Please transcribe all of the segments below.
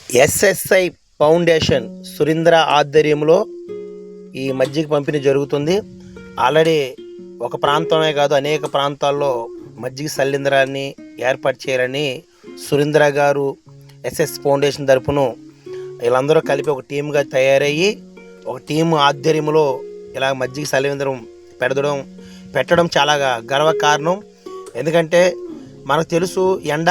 SSI foundation Surendra ఆధ్వర్యంలో ఈ మజ్జిగ పంపిణీ జరుగుతుంది. ఆల్రెడీ ఒక ప్రాంతమే కాదు అనేక ప్రాంతాల్లో మజ్జిగ సలింద్రాన్ని ఏర్పాటు చేయాలని సురేంద్ర గారు ఎస్ఎస్ ఫౌండేషన్ తరపున వీళ్ళందరూ కలిపి ఒక టీమ్గా తయారయ్యి ఒక టీం ఆధ్వర్యంలో ఇలా మజ్జిగ సలింద్రం పెట్టడం చాలా గర్వకారణం. ఎందుకంటే మనకు తెలుసు ఎండ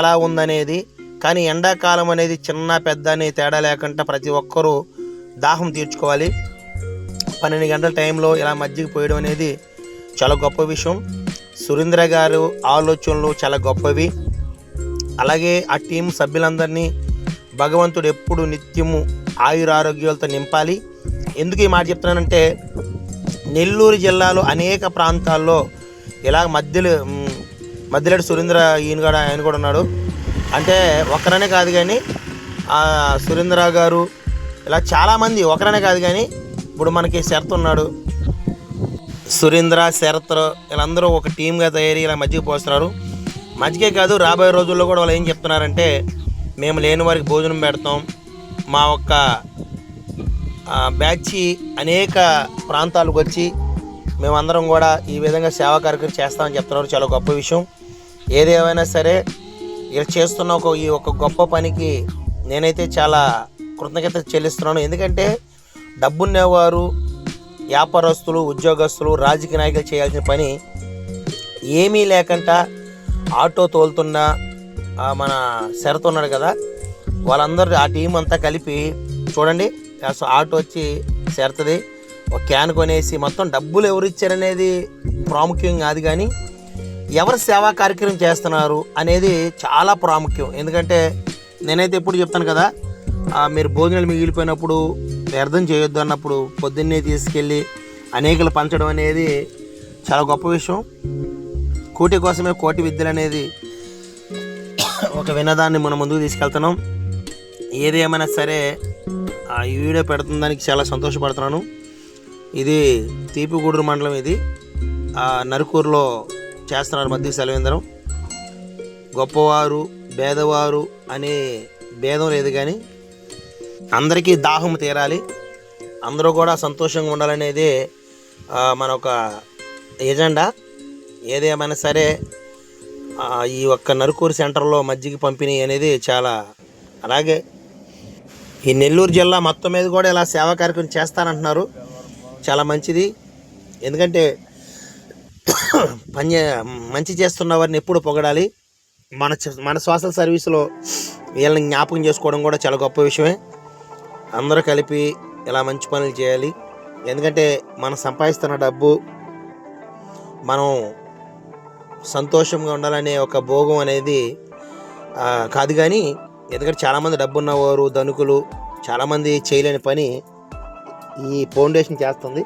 ఎలా ఉందనేది. కానీ ఎండాకాలం అనేది చిన్న పెద్ద అనే తేడా లేకుండా ప్రతి ఒక్కరూ దాహం తీర్చుకోవాలి. 12 గంటల టైంలో ఇలా మజ్జిగ పోయడం అనేది చాలా గొప్ప విషయం. సురేంద్ర గారు ఆలోచనలు చాలా గొప్పవి. అలాగే ఆ టీం సభ్యులందరినీ భగవంతుడు ఎప్పుడు నిత్యము ఆయురారోగ్యాలతో నింపాలి. ఎందుకు ఈ మాట చెప్తున్నానంటే నెల్లూరు జిల్లాలో అనేక ప్రాంతాల్లో ఇలా మధ్యలేడు సురేంద్ర ఆయన కూడా ఉన్నాడు. అంటే ఒకరనే కాదు కానీ సురేంద్ర గారు ఇలా చాలామంది ఒకరనే కాదు కానీ ఇప్పుడు మనకి శరత్ ఉన్నాడు, సురేంద్ర శరత్ వీళ్ళందరూ ఒక టీమ్గా తయారీ ఇలా మజ్జిగ పోస్తున్నారు. మజ్జిగే కాదు రాబోయే రోజుల్లో కూడా వాళ్ళు ఏం చెప్తున్నారంటే మేము లేని వారికి భోజనం పెడతాం. మా ఒక్క బ్యాచ్ అనేక ప్రాంతాలకు వచ్చి మేమందరం కూడా ఈ విధంగా సేవా కార్యక్రమం చేస్తామని చెప్తున్నారు. చాలా గొప్ప విషయం. ఏదేమైనా సరే ఇలా చేస్తున్న ఈ ఒక గొప్ప పనికి నేనైతే చాలా కృతజ్ఞత చెల్లిస్తున్నాను. ఎందుకంటే డబ్బున్నవారు, వ్యాపారస్తులు, ఉద్యోగస్తులు, రాజకీయ నాయకులు చేయాల్సిన పని ఏమీ లేకుండా ఆటో తోలుతున్న మన శరత్ ఉన్నాడు కదా, వాళ్ళందరూ ఆ టీం అంతా కలిపి చూడండి. ఆటో వచ్చి శరత్ది ఒక క్యాన్ కొనేసి మొత్తం డబ్బులు ఎవరు ఇచ్చారనేది ప్రాముఖ్యం కాదు కానీ ఎవరు సేవా కార్యక్రమం చేస్తున్నారు అనేది చాలా ప్రాముఖ్యం. ఎందుకంటే నేనైతే ఎప్పుడు చెప్తాను కదా, మీరు భోజనాలు మిగిలిపోయినప్పుడు వ్యర్థం చేయొద్దు అన్నప్పుడు పొద్దున్నే తీసుకెళ్ళి అనేకలు పంచడం అనేది చాలా గొప్ప విషయం. కూటి కోసమే కోటి విద్యలు అనేది ఒక వినోదాన్ని మనం ముందుకు తీసుకెళ్తున్నాం. ఏది ఏమైనా సరే ఈ వీడియో పెడుతుందానికి చాలా సంతోషపడుతున్నాను. ఇది తీపిగూడూరు మండలం, ఇది నరుకూరులో చేస్తున్నారు మజ్జిగ సలింద్రం. గొప్పవారు పేదవారు అనే భేదం లేదు కానీ అందరికీ దాహం తీరాలి, అందరూ కూడా సంతోషంగా ఉండాలనేది మన ఒక ఎజెండా. ఏదేమైనా సరే ఈ ఒక్క నరుకూరు సెంటర్లో మజ్జిగ పంపిణీ అనేది చాలా, అలాగే ఈ నెల్లూరు జిల్లా మొత్తం మీద కూడా ఇలా సేవా కార్యక్రమం చేస్తానంటున్నారు. చాలా మంచిది. ఎందుకంటే మంచి చేస్తున్న వారిని ఎప్పుడు పొగడాలి. మన సోషల్ సర్వీస్లో వీళ్ళని జ్ఞాపకం చేసుకోవడం కూడా చాలా గొప్ప విషయమే. అందరూ కలిపి ఇలా మంచి పనులు చేయాలి. ఎందుకంటే మనం సంపాదిస్తున్న డబ్బు మనం సంతోషంగా ఉండాలనే ఒక భోగం అనేది కాదు కానీ, ఎందుకంటే చాలామంది డబ్బు ఉన్నవారు, ధనికులు చాలామంది చేయలేని పని ఈ ఫౌండేషన్ చేస్తుంది.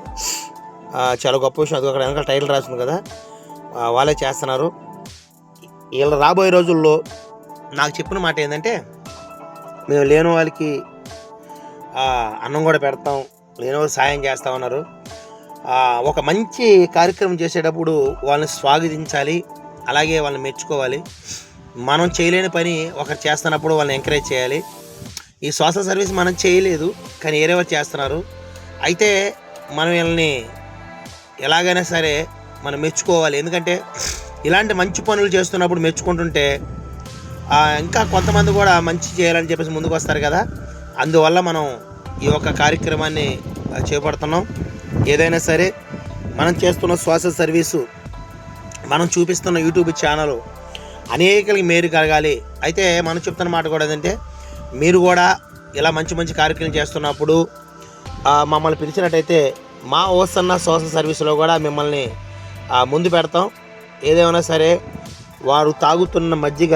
చాలా గొప్ప విషయం. అది ఒక వెనకాల టైటిల్ రాస్తుంది కదా, వాళ్ళే చేస్తున్నారు. వీళ్ళు రాబోయే రోజుల్లో నాకు చెప్పిన మాట ఏంటంటే మేము లేని వాళ్ళకి అన్నం కూడా పెడతాం, లేని వాళ్ళు సాయం చేస్తామన్నారు. ఒక మంచి కార్యక్రమం చేసేటప్పుడు వాళ్ళని స్వాగతించాలి, అలాగే వాళ్ళని మెచ్చుకోవాలి. మనం చేయలేని పని ఒకరు చేస్తున్నప్పుడు వాళ్ళని ఎంకరేజ్ చేయాలి. ఈ సోషల్ సర్వీస్ మనం చేయలేదు కానీ వేరే వాళ్ళు చేస్తున్నారు. అయితే మనం వీళ్ళని ఎలాగైనా సరే మనం మెచ్చుకోవాలి. ఎందుకంటే ఇలాంటి మంచి పనులు చేస్తున్నప్పుడు మెచ్చుకుంటుంటే ఇంకా కొంతమంది కూడా మంచి చేయాలని చెప్పేసి ముందుకు వస్తారు కదా. అందువల్ల మనం ఈ యొక్క కార్యక్రమాన్ని చేపడుతున్నాం. ఏదైనా సరే మనం చేస్తున్న సోషల్ సర్వీసు, మనం చూపిస్తున్న యూట్యూబ్ ఛానల్ అనేకలకి మేలు కలగాలి. అయితే మనం చెప్తున్న మాట కూడా ఏంటంటే మీరు కూడా ఇలా మంచి మంచి కార్యక్రమం చేస్తున్నప్పుడు మమ్మల్ని పిలిచినట్టయితే మా ఓసన్న సోషల్ సర్వీస్లో కూడా మిమ్మల్ని ముందు పెడతాం. ఏదేమైనా సరే వారు తాగుతున్న మజ్జిగ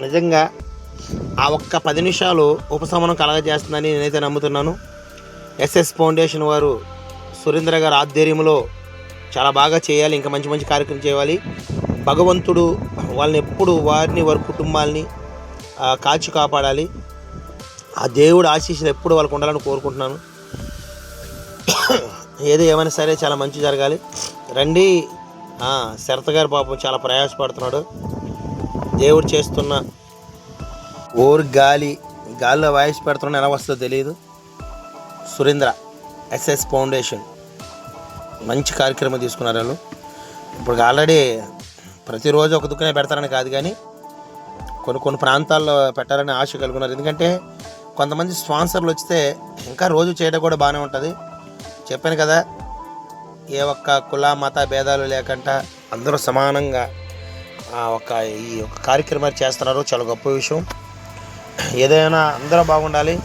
నిజంగా ఆ ఒక్క 10 నిమిషాలు ఉపశమనం కలగజేస్తుందని నేనైతే నమ్ముతున్నాను. ఎస్ఎస్ ఫౌండేషన్ వారు సురేంద్ర గారి ఆధ్వర్యంలో చాలా బాగా చేయాలి, ఇంకా మంచి మంచి కార్యక్రమం చేయాలి. భగవంతుడు వాళ్ళని ఎప్పుడు వారిని వారి కుటుంబాలని కాచి కాపాడాలి. ఆ దేవుడు ఆశీస్సులు ఎప్పుడు వాళ్ళకు ఉండాలని కోరుకుంటున్నాను. ఏది ఏమైనా సరే చాలా మంచి జరగాలి. రండి. శరత్ గారు పాపం చాలా ప్రయాసపడుతున్నాడు. దేవుడు చేస్తున్న ఓరు గాల్లో వాయిస్ పెడుతున్నా ఎలా వస్తుందో తెలియదు. సురేంద్ర ఎస్ఎస్ ఫౌండేషన్ మంచి కార్యక్రమం తీసుకున్నారు వాళ్ళు. ఇప్పుడు ఆల్రెడీ ప్రతిరోజు ఒక దుక్కునే పెడతారని కాదు, కానీ కొన్ని ప్రాంతాల్లో పెట్టాలని ఆశ కలుగున్నారు. ఎందుకంటే కొంతమంది స్పాన్సర్లు వస్తే ఇంకా రోజు చేయడం కూడా బాగానే ఉంటుంది. చెప్పాను కదా, ఏ ఒక్క కుల మత భేదాలు లేకుండా అందరూ సమానంగా ఈ యొక్క కార్యక్రమాలు చేస్తున్నారు. చాలా గొప్ప విషయం. ఏదైనా అందరూ బాగుండాలి,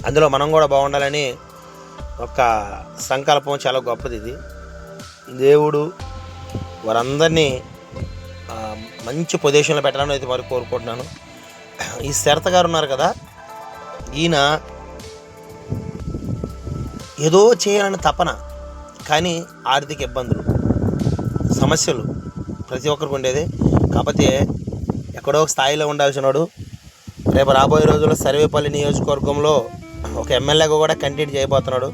అందులో మనం కూడా బాగుండాలని ఒక సంకల్పం చాలా గొప్పది. ఇది దేవుడు వారందరినీ మంచి పొజిషన్లో పెట్టాలని అయితే మరి కోరుకుంటున్నాను. ఈ శరత్ గారు ఉన్నారు కదా, ఈయన ఏదో చేయాలని తపన, కానీ ఆర్థిక ఇబ్బందులు సమస్యలు ప్రతి ఒక్కరికి ఉండేది. కాకపోతే ఎక్కడో ఒక స్థాయిలో ఉండాల్సిన వాడు రేపు రాబోయే రోజుల్లో సర్వేపల్లి నియోజకవర్గంలో ఒక ఎమ్మెల్యేగా కూడా కంటెంట్ చేయబోతున్నాడు.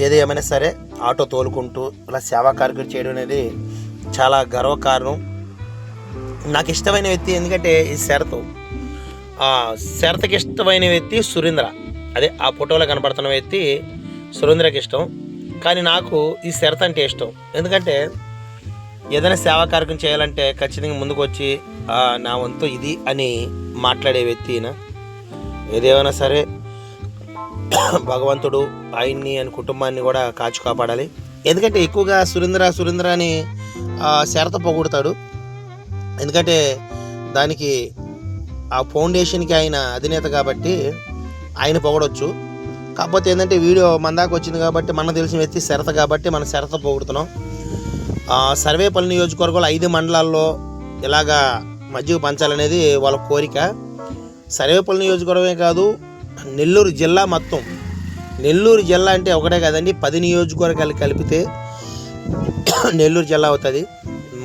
ఏది ఏమైనా సరే ఆటో తోలుకుంటూ ఇలా సేవా కార్యక్రమం చేయడం అనేది చాలా గర్వకారణం. నాకు ఇష్టమైన వ్యక్తి ఎందుకంటే ఈ శరత్కి ఇష్టమైన వ్యక్తి సురేంద్ర. అదే ఆ ఫోటోలో కనపడుతున్న వ్యక్తి సురేంద్రకి ఇష్టం, కానీ నాకు ఈ శరత్ అంటే ఇష్టం. ఎందుకంటే ఏదైనా సేవా కార్యక్రమం చేయాలంటే ఖచ్చితంగా ముందుకు వచ్చి నా వంతు ఇది అని మాట్లాడే వ్యక్తి. ఏదేమైనా సరే భగవంతుడు ఆయన్ని అని కుటుంబాన్ని కూడా కాచి కాపాడాలి. ఎందుకంటే ఎక్కువగా సురేంద్ర అని శరత్ పొగుడతాడు. ఎందుకంటే దానికి ఆ ఫౌండేషన్కి ఆయన అధినేత కాబట్టి ఆయన పొగడొచ్చు. కాకపోతే ఏంటంటే వీడియో మన దాకా వచ్చింది కాబట్టి మనకు తెలిసిన వ్యక్తి శరత్ కాబట్టి మనం శరత్ పొగుడుతున్నాం. సర్వేపల్లి నియోజకవర్గంలో 5 మండలాల్లో ఇలాగా మజ్జిగ పంచాలనేది వాళ్ళ కోరిక. సర్వేపల్లి నియోజకవర్గమే కాదు, నెల్లూరు జిల్లా మొత్తం. నెల్లూరు జిల్లా అంటే ఒకటే కాదండి, 10 నియోజకవర్గాలు కలిపితే నెల్లూరు జిల్లా అవుతుంది.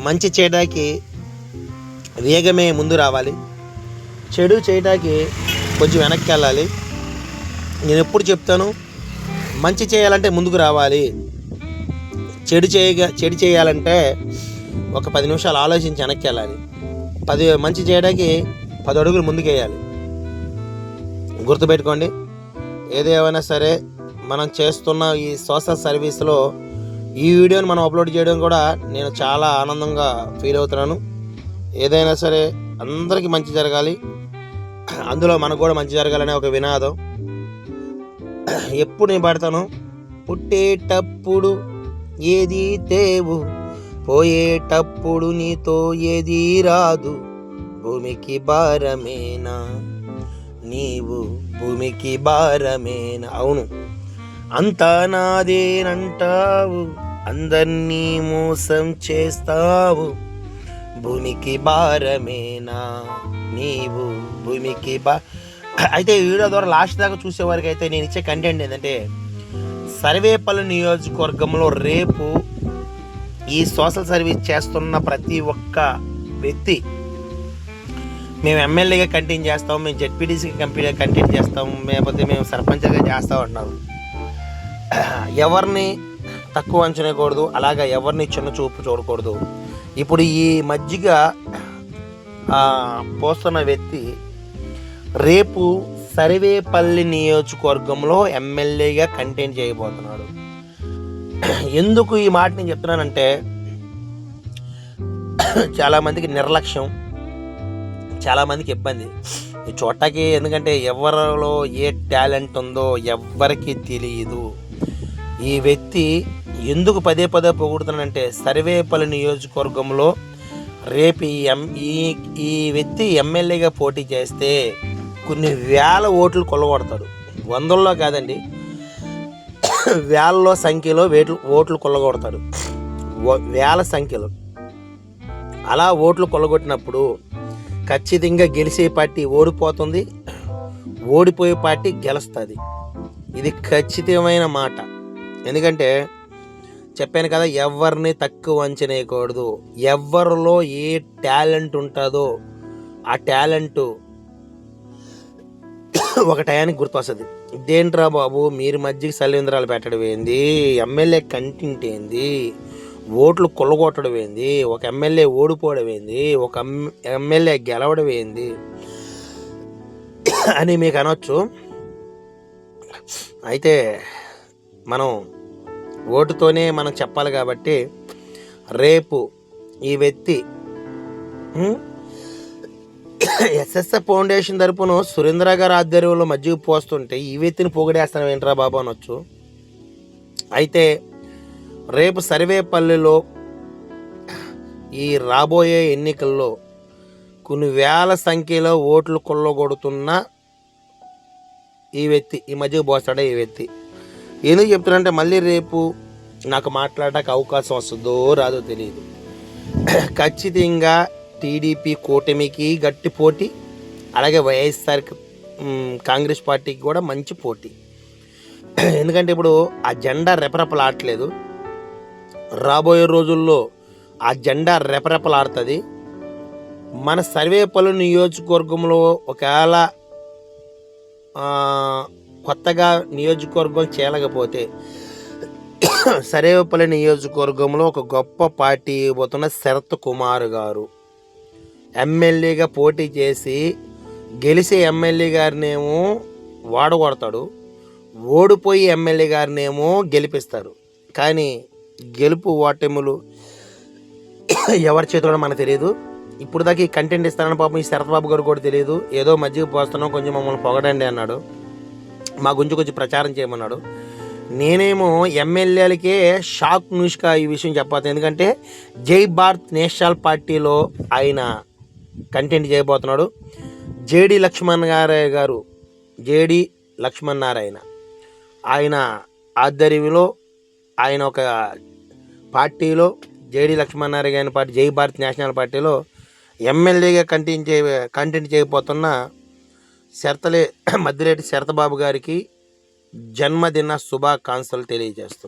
మంచి చేయడానికి వేగమే ముందు రావాలి, చెడు చేయడానికి కొంచెం వెనక్కి వెళ్ళాలి. నేను ఎప్పుడు చెప్తాను, మంచి చేయాలంటే ముందుకు రావాలి, చెడు చేయాలంటే ఒక 10 నిమిషాలు ఆలోచించి వెనక్కి వెళ్ళాలి. మంచి చేయడానికి 10 అడుగులు ముందుకు వేయాలి. గుర్తుపెట్టుకోండి. ఏదేమైనా సరే మనం చేస్తున్న ఈ సోషల్ సర్వీస్లో ఈ వీడియోని మనం అప్లోడ్ చేయడం కూడా నేను చాలా ఆనందంగా ఫీల్ అవుతున్నాను. ఏదైనా సరే అందరికీ మంచి జరగాలి, అందులో మనకు కూడా మంచి జరగాలనే ఒక వినాదం ఎప్పుడు నేను పాడతాను. పుట్టేటప్పుడు ఏది తేవు, పోయేటప్పుడు నీతో ఏది రాదు, భూమికి భారమేనా నీవు, భూమికి భారమేనా. అవును, అంతా నాదేనంటావు, అందరినీ మోసం చేస్తావు, భూమికి భారమేనా నీవు, భూమికి అయితే ఈ వీడియో ద్వారా లాస్ట్ దాకా చూసేవారికి అయితే నేను ఇచ్చే కంటెంట్ ఏంటంటే, సర్వేపల్లి నియోజకవర్గంలో రేపు ఈ సోషల్ సర్వీస్ చేస్తున్న ప్రతి ఒక్క వ్యక్తి, మేము ఎమ్మెల్యేగా కంటెంట్ చేస్తాము, మేము జెడ్పీటీసీకి కంటెంట్ చేస్తాము, లేకపోతే మేము సర్పంచ్గా చేస్తాం అంటున్నారు. ఎవరిని తక్కువ అంచనేయకూడదు, అలాగా ఎవరిని చిన్న చూపు చూడకూడదు. ఇప్పుడు ఈ మజ్జిగ పోస్తున్న వ్యక్తి రేపు సర్వేపల్లి నియోజకవర్గంలో ఎమ్మెల్యేగా కంటెంట్ చేయబోతున్నాడు. ఎందుకు ఈ మాట నేను చెప్తున్నానంటే, చాలామందికి నిర్లక్ష్యం, చాలామందికి ఇబ్బంది ఈ చోటకి. ఎందుకంటే ఎవరిలో ఏ టాలెంట్ ఉందో ఎవ్వరికీ తెలియదు. ఈ వ్యక్తి ఎందుకు పదే పొగుడుతున్నానంటే, సర్వేపల్లి నియోజకవర్గంలో రేపు ఈ వ్యక్తి ఎమ్మెల్యేగా పోటీ చేస్తే కొన్ని వేల ఓట్లు కొల్లగొడతాడు. 100లో కాదండి, వేలలో సంఖ్యలో ఓట్లు కొల్లగొడతాడు, వేల సంఖ్యలో. అలా ఓట్లు కొల్లగొట్టినప్పుడు ఖచ్చితంగా గెలిచే పార్టీ ఓడిపోతుంది, ఓడిపోయే పార్టీ గెలుస్తుంది. ఇది ఖచ్చితమైన మాట. ఎందుకంటే చెప్పాను కదా, ఎవరిని తక్కువ అంచనేయకూడదు. ఎవరిలో ఏ టాలెంట్ ఉంటుందో ఆ టాలెంటు ఒక టయానికి గుర్తొస్తుంది. ఇదేంట్రా బాబు, మీరు మధ్యకి సలింద్రాలు పెట్టడం ఏంది, ఎమ్మెల్యే కంటెంట్ ఏంది, ఓట్లు కొల్లగొట్టడం ఏంది, ఒక ఎమ్మెల్యే ఓడిపోవడం ఏంది, ఒక ఎమ్మెల్యే గెలవడం ఏంది, అని మీకు అనొచ్చు. అయితే మనం ఓటుతోనే మనం చెప్పాలి కాబట్టి రేపు ఈ వ్యక్తి ఎస్ఎస్ఎఫ్ ఫౌండేషన్ తరపున సురేంద్ర గారి ఆధ్వర్యంలో మజ్జిగ పోస్తుంటే ఈ వ్యక్తిని పొగిడేస్తాను ఏంట్రా బాబు అనొచ్చు. అయితే రేపు సర్వేపల్లిలో ఈ రాబోయే ఎన్నికల్లో కొన్ని వేల సంఖ్యలో ఓట్లు కొల్లగొడుతున్న ఈ వ్యక్తి ఈ మధ్య పోస్తాడే ఈ వ్యక్తి ఎందుకు చెప్తున్నానంటే మళ్ళీ రేపు నాకు మాట్లాడడానికి అవకాశం వస్తుందో రాదో తెలియదు. ఖచ్చితంగా టీడీపీ కూటమికి గట్టి పోటీ, అలాగే వైఎస్ఆర్ కాంగ్రెస్ పార్టీకి కూడా మంచి పోటీ. ఎందుకంటే ఇప్పుడు ఆ జెండా రెపరెపలాడట్లేదు, రాబోయే రోజుల్లో ఆ జెండా రెపరెపలాడుతుంది. మన సర్వేపల్లి నియోజకవర్గంలో ఒకవేళ కొత్తగా నియోజకవర్గం చేయలేకపోతే సర్వేపల్లి నియోజకవర్గంలో ఒక గొప్ప పార్టీ ఇవ్వబోతున్న శరత్ కుమార్ గారు ఎమ్మెల్యేగా పోటీ చేసి గెలిచే ఎమ్మెల్యే గారినేమో వాడగొడతాడు, ఓడిపోయి ఎమ్మెల్యే గారినేమో గెలిపిస్తారు. కానీ గెలుపు ఓటములు ఎవరి చేతిలో మనకు తెలియదు. ఇప్పుడు దాకా ఈ కంటెంట్ ఇస్తానని పాపం ఈ శరత్ బాబు గారు కూడా తెలియదు. ఏదో మజ్జిగ పోస్తున్నాం కొంచెం మమ్మల్ని పొగడండి అన్నాడు, మా గురించి కొంచెం ప్రచారం చేయమన్నాడు. నేనేమో ఎమ్మెల్యేలకే షాక్ న్యూస్గా ఈ విషయం చెప్పాలి. ఎందుకంటే జై భారత్ నేషనల్ పార్టీలో ఆయన కంటెంట్ చేయబోతున్నాడు. జేడి లక్ష్మణ్ నారాయణ ఆయన ఆధ్వర్యంలో ఆయన ఒక పార్టీలో జేడి లక్ష్మణ్ నారాయణ పార్టీ జై భారత్ నేషనల్ పార్టీలో ఎమ్మెల్యేగా కంటెంట్ చేయబోతున్న మద్దిరెడ్డి శరతబాబు గారికి జన్మదిన శుభాకాంక్షలు తెలియజేస్తుంది.